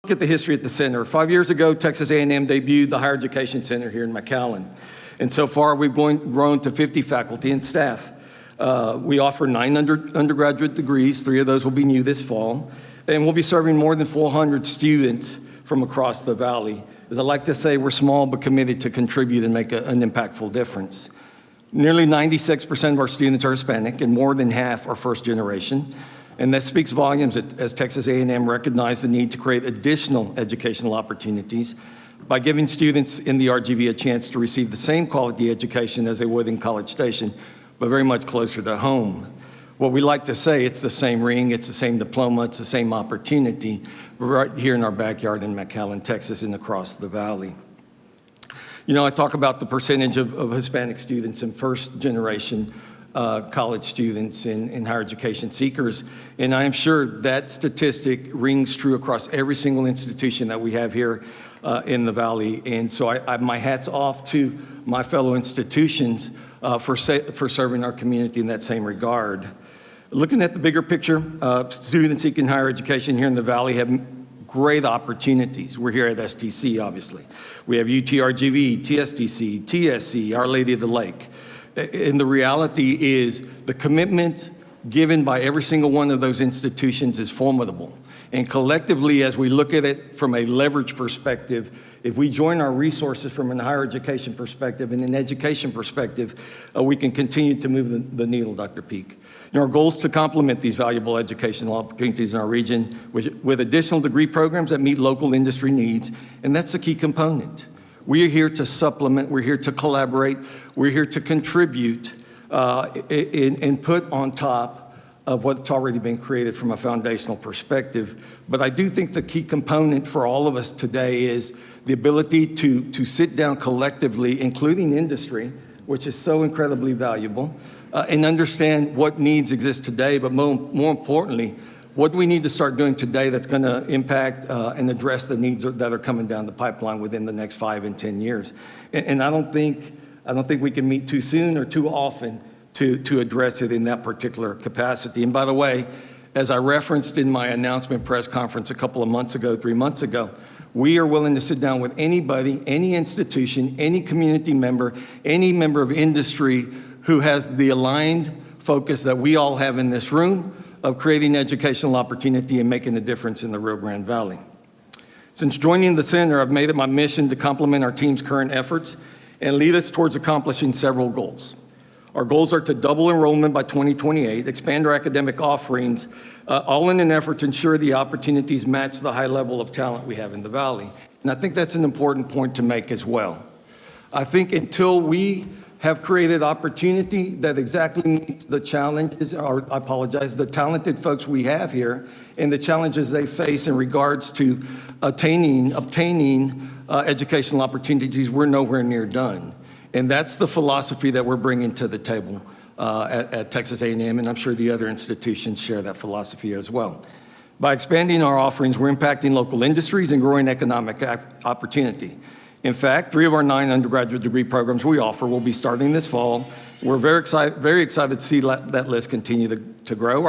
Look at the history at the center. 5 years ago, Texas A&M debuted the Higher Education Center here in McAllen. And so far, we've grown to 50 faculty and staff. We offer 9 undergraduate degrees. 3 of those will be new this fall. And we'll be serving more than 400 students from across the valley. As I like to say, we're small but committed to contribute and make an impactful difference. Nearly 96% of our students are Hispanic, and more than half are first generation. And that speaks volumes as Texas A&M recognized the need to create additional educational opportunities by giving students in the RGV a chance to receive the same quality education as they would in College Station, but very much closer to home. What we like to say, it's the same ring, it's the same diploma, it's the same opportunity right here in our backyard in McAllen, Texas, and across the valley. You know, I talk about the percentage of Hispanic students and first generation college students and higher education seekers, and I am sure that statistic rings true across every single institution that we have here in the valley. And so my hat's off to my fellow institutions for serving our community in that same regard. Looking at the bigger picture, students seeking higher education here in the valley have great opportunities. We're here at STC, obviously. We have UTRGV, TSDC, TSC, Our Lady of the Lake. And the reality is the commitment given by every single one of those institutions is formidable. And collectively, as we look at it from a leverage perspective, if we join our resources from a higher education perspective and an education perspective, we can continue to move the needle, Dr. Peak. And our goal is to complement these valuable educational opportunities in our region with additional degree programs that meet local industry needs, and that's the key component. We are here to supplement, we're here to collaborate, we're here to contribute and put on top of what's already been created from a foundational perspective. But I do think the key component for all of us today is the ability to sit down collectively, including industry, which is so incredibly valuable, and understand what needs exist today, but more importantly, what do we need to start doing today that's going to impact and address the needs that are coming down the pipeline within the next 5 and 10 years. And I don't think we can meet too soon or too often to address it in that particular capacity. And by the way, as I referenced in my announcement press conference a couple of months ago, 3 months ago, we are willing to sit down with anybody, any institution, any community member, any member of industry who has the aligned focus that we all have in this room of creating educational opportunity and making a difference in the Rio Grande Valley. Since joining the center, I've made it my mission to complement our team's current efforts and lead us towards accomplishing several goals. Our goals are to double enrollment by 2028, expand our academic offerings, all in an effort to ensure the opportunities match the high level of talent we have in the Valley. And I think that's an important point to make as well. I think until we have created opportunity that exactly meets the challenges, or I apologize, the talented folks we have here and the challenges they face in regards to obtaining educational opportunities, we're nowhere near done. And that's the philosophy that we're bringing to the table at Texas A&M, and I'm sure the other institutions share that philosophy as well. By expanding our offerings, we're impacting local industries and growing economic opportunity. In fact, 3 of our 9 undergraduate degree programs we offer will be starting this fall. We're very excited to see that list continue to grow.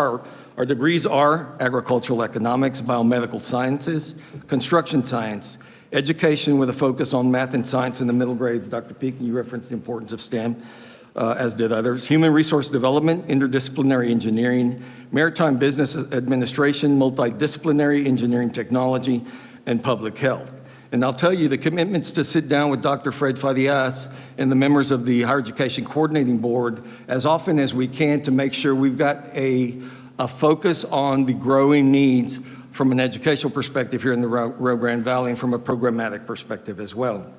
Our degrees are agricultural economics, biomedical sciences, construction science, education with a focus on math and science in the middle grades. Dr. Peak, you referenced the importance of STEM, as did others. Human resource development, interdisciplinary engineering, maritime business administration, multidisciplinary engineering technology, and public health. And I'll tell you, the commitments to sit down with Dr. Fred Fadias and the members of the Higher Education Coordinating Board as often as we can to make sure we've got a focus on the growing needs from an educational perspective here in the Rio Grande Valley and from a programmatic perspective as well.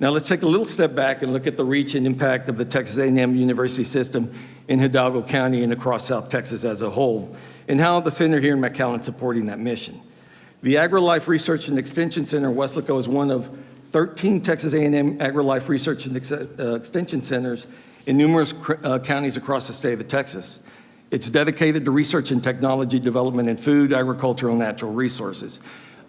Now let's take a little step back and look at the reach and impact of the Texas A&M University system in Hidalgo County and across South Texas as a whole, and how the center here in McAllen is supporting that mission. The AgriLife Research and Extension Center in Weslaco is one of 13 Texas A&M AgriLife Research and Extension Centers in numerous counties across the state of Texas. It's dedicated to research and technology development in food, agricultural, and natural resources.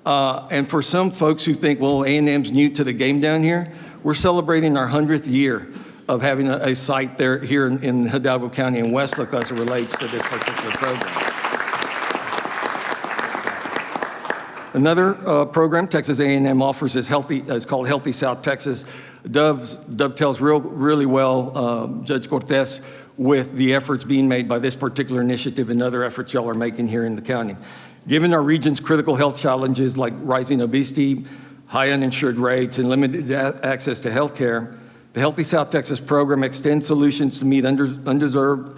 And for some folks who think, well, A&M's new to the game down here, we're celebrating our 100th year of having a site there here in Hidalgo County in Weslaco as it relates to this particular program. Another program Texas A&M offers is called Healthy South Texas. Dovetails really well, Judge Cortez, with the efforts being made by this particular initiative and other efforts y'all are making here in the county. Given our region's critical health challenges like rising obesity, high uninsured rates, and limited access to health care, the Healthy South Texas program extends solutions to meet underserved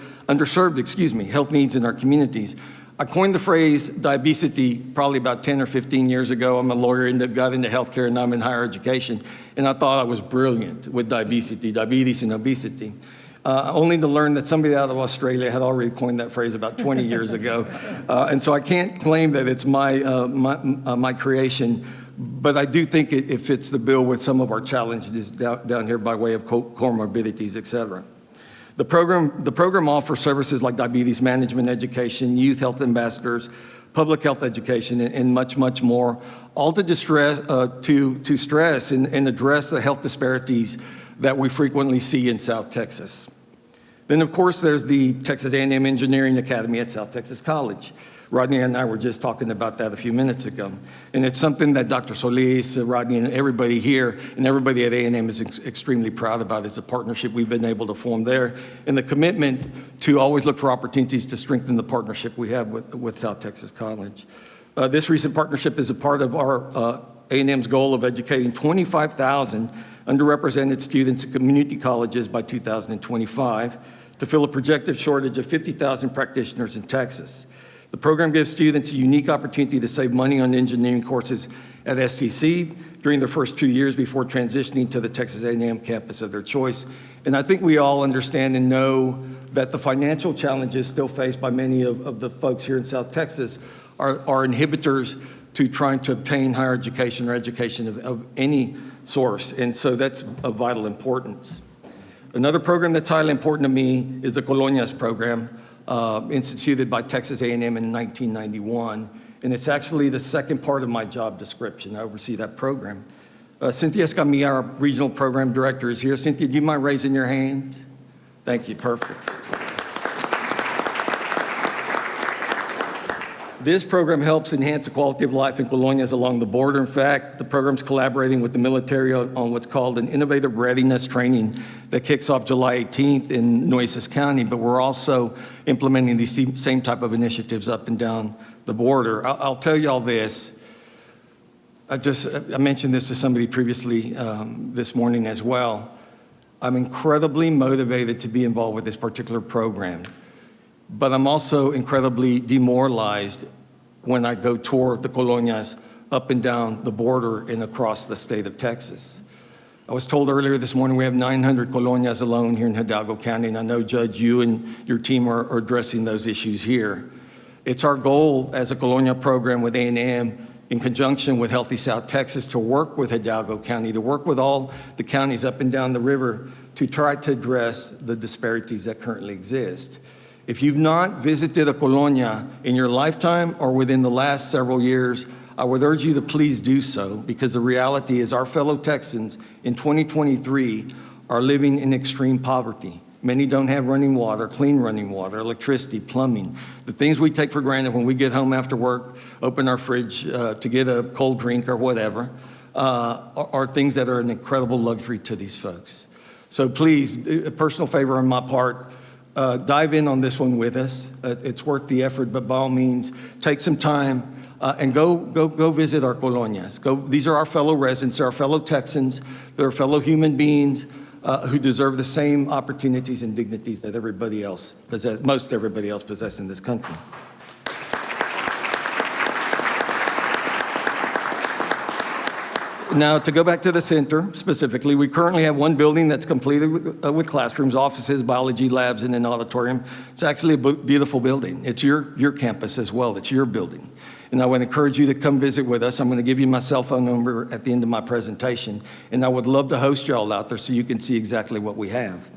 health needs in our communities. I coined the phrase diabesity probably about 10 or 15 years ago. I'm a lawyer and got into healthcare, and I'm in higher education, and I thought I was brilliant with diabetes and obesity. Only to learn that somebody out of Australia had already coined that phrase about 20 years ago. And so I can't claim that it's my creation, but I do think it fits the bill with some of our challenges down here by way of comorbidities, et cetera. The program offers services like diabetes management education, youth health ambassadors, public health education, and much, much more, all to stress and address the health disparities that we frequently see in South Texas. Then, of course, there's the Texas A&M Engineering Academy at South Texas College. Rodney and I were just talking about that a few minutes ago. And it's something that Dr. Solis, Rodney, and everybody here, and everybody at A&M is extremely proud about. It's a partnership we've been able to form there, and the commitment to always look for opportunities to strengthen the partnership we have with South Texas College. This recent partnership is a part of our A&M's goal of educating 25,000 underrepresented students at community colleges by 2025 to fill a projected shortage of 50,000 practitioners in Texas. The program gives students a unique opportunity to save money on engineering courses at STC during their first 2 years before transitioning to the Texas A&M campus of their choice. And I think we all understand and know that the financial challenges still faced by many of the folks here in South Texas are inhibitors to trying to obtain higher education or education of any source. And so that's of vital importance. Another program that's highly important to me is the Colonias program, instituted by Texas A&M in 1991. And it's actually the second part of my job description. I oversee that program. Cynthia Escamilla, our regional program director, is here. Cynthia, do you mind raising your hand? Thank you, perfect. This program helps enhance the quality of life in colonias along the border. In fact, the program's collaborating with the military on what's called an innovative readiness training that kicks off July 18th in Nueces County, but we're also implementing these same type of initiatives up and down the border. I'll tell you all this. I mentioned this to somebody previously this morning as well. I'm incredibly motivated to be involved with this particular program, but I'm also incredibly demoralized when I go tour the colonias up and down the border and across the state of Texas. I was told earlier this morning we have 900 colonias alone here in Hidalgo County, and I know, Judge, you and your team are addressing those issues here. It's our goal as a colonia program with A&M in conjunction with Healthy South Texas to work with Hidalgo County, to work with all the counties up and down the river to try to address the disparities that currently exist. If you've not visited a colonia in your lifetime or within the last several years, I would urge you to please do so, because the reality is our fellow Texans in 2023 are living in extreme poverty. Many don't have running water, clean running water, electricity, plumbing. The things we take for granted when we get home after work, open our fridge to get a cold drink or whatever, are things that are an incredible luxury to these folks. So please, a personal favor on my part, dive in on this one with us. It's worth the effort, but by all means, take some time and go visit our colonias. These are our fellow residents, they're our fellow Texans, they're fellow human beings who deserve the same opportunities and dignities that most everybody else possesses in this country. Now, to go back to the center specifically, we currently have one building that's completed with classrooms, offices, biology labs, and an auditorium. It's actually a beautiful building. It's your campus as well. It's your building. And I would encourage you to come visit with us. I'm going to give you my cell phone number at the end of my presentation. And I would love to host you all out there so you can see exactly what we have.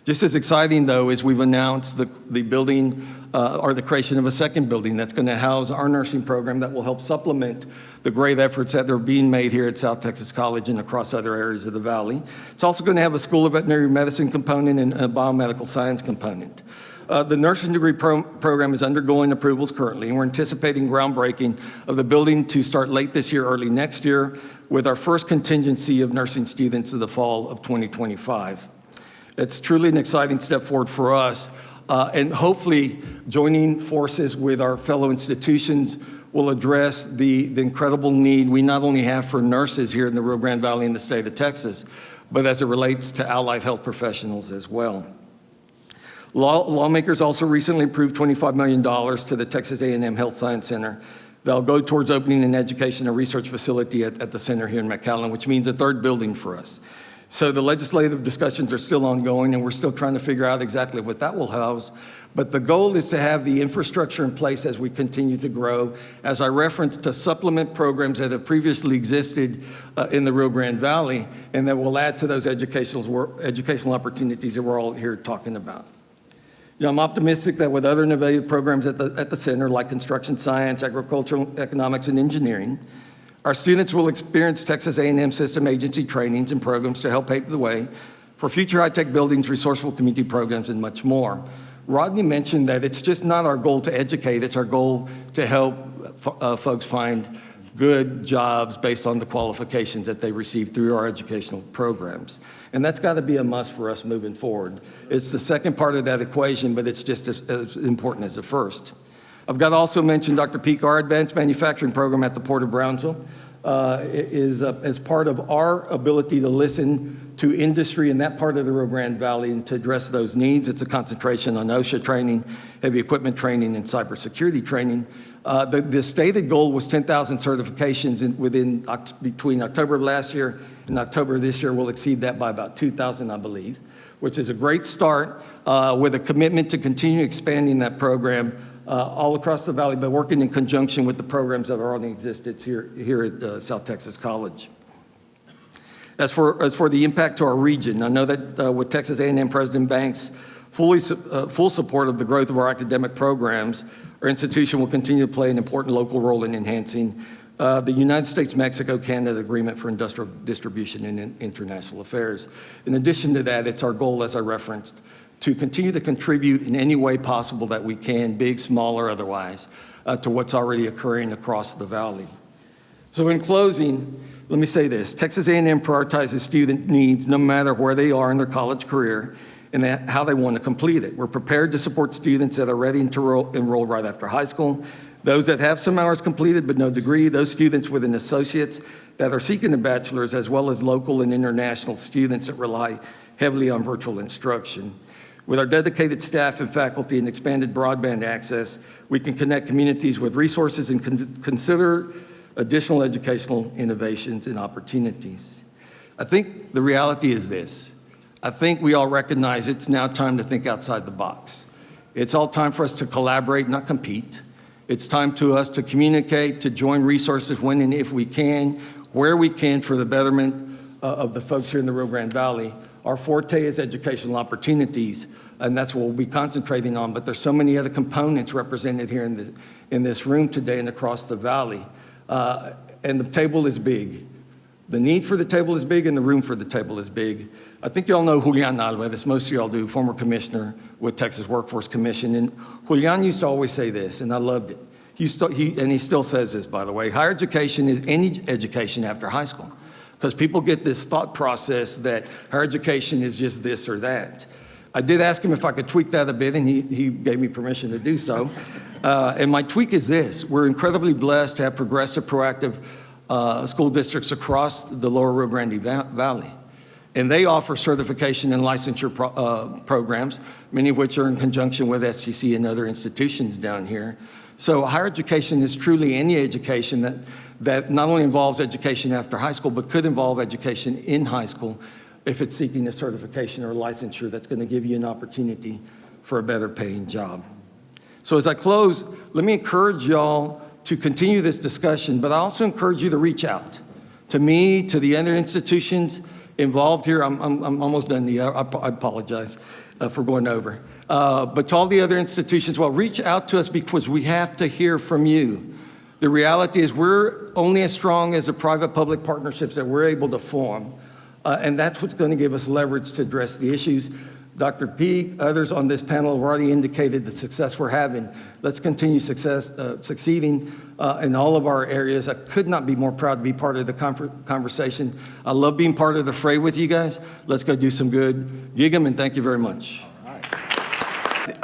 Just as exciting, though, is we've announced the building or the creation of a second building that's going to house our nursing program that will help supplement the great efforts that are being made here at South Texas College and across other areas of the Valley. It's also going to have a School of Veterinary Medicine component and a biomedical science component. The nursing degree program is undergoing approvals currently, and we're anticipating groundbreaking of the building to start late this year, early next year, with our first contingency of nursing students in the fall of 2025. It's truly an exciting step forward for us, and hopefully joining forces with our fellow institutions will address the incredible need we not only have for nurses here in the Rio Grande Valley in the state of Texas, but as it relates to allied health professionals as well. Lawmakers also recently approved $25 million to the Texas A&M Health Science Center. That'll go towards opening an education and research facility at the center here in McAllen, which means a third building for us. So the legislative discussions are still ongoing, and we're still trying to figure out exactly what that will house. But the goal is to have the infrastructure in place as we continue to grow, as I referenced, to supplement programs that have previously existed in the Rio Grande Valley, and that will add to those educational opportunities that we're all here talking about. You know, I'm optimistic that with other innovative programs at the center, like construction science, agricultural economics, and engineering, our students will experience Texas A&M system agency trainings and programs to help pave the way for future high-tech buildings, resourceful community programs, and much more. Rodney mentioned that it's just not our goal to educate, it's our goal to help folks find good jobs based on the qualifications that they receive through our educational programs. And that's got to be a must for us moving forward. It's the second part of that equation, but it's just as important as the first. I've got to also mention Dr. Peak, our advanced manufacturing program at the Port of Brownsville, is as part of our ability to listen to industry in that part of the Rio Grande Valley and to address those needs. It's a concentration on OSHA training, heavy equipment training, and cybersecurity training. The stated goal was 10,000 certifications between October of last year and October of this year. We'll exceed that by about 2,000, I believe, which is a great start with a commitment to continue expanding that program all across the valley, but working in conjunction with the programs that are already existed here at South Texas College. As for the impact to our region, I know that with Texas A&M President Banks' full support of the growth of our academic programs, our institution will continue to play an important local role in enhancing the United States-Mexico-Canada Agreement for Industrial Distribution and International Affairs. In addition to that, it's our goal, as I referenced, to continue to contribute in any way possible that we can, big, small, or otherwise, to what's already occurring across the valley. So in closing, let me say this: Texas A&M prioritizes student needs no matter where they are in their college career and how they want to complete it. We're prepared to support students that are ready to enroll right after high school, those that have some hours completed but no degree, those students with an associate's that are seeking a bachelor's, as well as local and international students that rely heavily on virtual instruction. With our dedicated staff and faculty and expanded broadband access, we can connect communities with resources and consider additional educational innovations and opportunities. I think the reality is this. I think we all recognize it's now time to think outside the box. It's all time for us to collaborate, not compete. It's time to us to communicate, to join resources when and if we can, where we can, for the betterment of the folks here in the Rio Grande Valley. Our forte is educational opportunities, and that's what we'll be concentrating on, but there's so many other components represented here in this room today and across the valley. And the table is big. The need for the table is big, and the room for the table is big. I think you all know Julian Alvarez, most of you all do, former commissioner with Texas Workforce Commission. And Julian used to always say this, and I loved it. And he still says this, by the way: higher education is any education after high school. Because people get this thought process that higher education is just this or that. I did ask him if I could tweak that a bit, and he gave me permission to do so. And my tweak is this: we're incredibly blessed to have progressive, proactive school districts across the lower Rio Grande Valley. And they offer certification and licensure programs, many of which are in conjunction with SCC and other institutions down here. So higher education is truly any education that not only involves education after high school, but could involve education in high school if it's seeking a certification or a licensure that's going to give you an opportunity for a better paying job. So as I close, let me encourage y'all to continue this discussion, but I also encourage you to reach out to me, to the other institutions involved here. I'm almost done, Nia. I apologize for going over. But to all the other institutions, well, reach out to us, because we have to hear from you. The reality is we're only as strong as the private-public partnerships that we're able to form, and that's what's going to give us leverage to address the issues. Dr. Peak, others on this panel have already indicated the success we're having. Let's continue succeeding in all of our areas. I could not be more proud to be part of the conversation. I love being part of the fray with you guys. Let's go do some good. Gig 'em, and thank you very much.